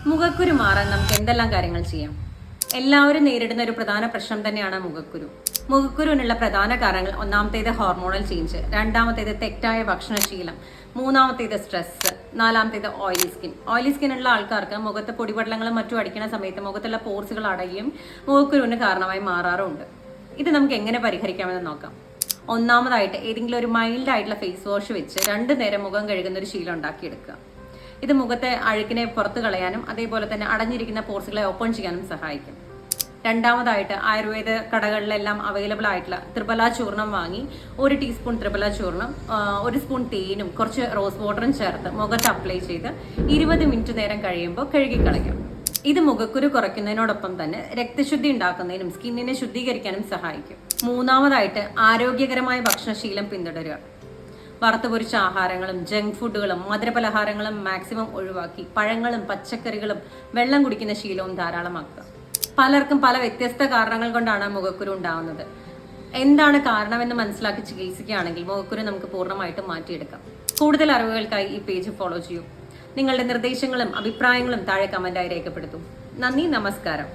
മുഖക്കുരു മാറാൻ നമുക്ക് എന്തെല്ലാം കാര്യങ്ങൾ ചെയ്യാം? എല്ലാവരും നേരിടുന്ന ഒരു പ്രധാന പ്രശ്നം തന്നെയാണ് മുഖക്കുരു. മുഖക്കുരുവിനുള്ള പ്രധാന കാരണങ്ങൾ ഒന്നാമത്തേത് ഹോർമോണൽ ചേഞ്ച്, രണ്ടാമത്തേത് തെറ്റായ ഭക്ഷണശീലം, മൂന്നാമത്തേത് സ്ട്രെസ്, നാലാമത്തേത് ഓയിലി സ്കിൻ. ഓയിലി സ്കിൻ ഉള്ള ആൾക്കാർക്ക് മുഖത്ത് പൊടിപടലങ്ങളും മറ്റും അടിക്കുന്ന സമയത്ത് മുഖത്തുള്ള പോർസുകൾ അടയുകയും മുഖക്കുരുവിന് കാരണമായി മാറാറുണ്ട്. ഇത് നമുക്ക് എങ്ങനെ പരിഹരിക്കാമെന്ന് നോക്കാം. ഒന്നാമതായിട്ട് ഏതെങ്കിലും ഒരു മൈൽഡ് ആയിട്ടുള്ള ഫേസ് വാഷ് വെച്ച് 2 നേരം മുഖം കഴുകുന്ന ഒരു ശീലം ഉണ്ടാക്കിയെടുക്കുക. ഇത് മുഖത്തെ അഴുക്കിനെ പുറത്തു കളയാനും അതേപോലെ തന്നെ അടഞ്ഞിരിക്കുന്ന പോർസുകളെ ഓപ്പൺ ചെയ്യാനും സഹായിക്കും. രണ്ടാമതായിട്ട് ആയുർവേദ കടകളിലെല്ലാം അവൈലബിൾ ആയിട്ടുള്ള ത്രിഫല ചൂർണം വാങ്ങി 1 ടീസ്പൂൺ ത്രിഫല ചൂർണം 1 സ്പൂൺ തേനും കുറച്ച് റോസ് വാട്ടറും ചേർത്ത് മുഖത്ത് അപ്ലൈ ചെയ്ത് 20 മിനിറ്റ് നേരം കഴിയുമ്പോൾ കഴുകിക്കളയാം. ഇത് മുഖക്കുരു കുറയ്ക്കുന്നതിനോടൊപ്പം തന്നെ രക്തശുദ്ധി ഉണ്ടാക്കുന്നതിനും സ്കിന്നിനെ ശുദ്ധീകരിക്കാനും സഹായിക്കും. മൂന്നാമതായിട്ട് ആരോഗ്യകരമായ ഭക്ഷണശീലം പിന്തുടരുക. വറുത്തുപൊരിച്ച ആഹാരങ്ങളും ജങ്ക് ഫുഡുകളും മധുരപലഹാരങ്ങളും മാക്സിമം ഒഴിവാക്കി പഴങ്ങളും പച്ചക്കറികളും വെള്ളം കുടിക്കുന്ന ശീലവും ധാരാളമാക്കുക. പലർക്കും പല വ്യത്യസ്ത കാരണങ്ങൾ കൊണ്ടാണ് മുഖക്കുരു ഉണ്ടാവുന്നത്. എന്താണ് കാരണമെന്ന് മനസ്സിലാക്കി ചികിത്സിക്കുകയാണെങ്കിൽ മുഖക്കുരു നമുക്ക് പൂർണ്ണമായിട്ടും മാറ്റിയെടുക്കാം. കൂടുതൽ അറിവുകൾക്കായി ഈ പേജ് ഫോളോ ചെയ്യൂ. നിങ്ങളുടെ നിർദ്ദേശങ്ങളും അഭിപ്രായങ്ങളും താഴെ കമന്റായി രേഖപ്പെടുത്തൂ. നന്ദി, നമസ്കാരം.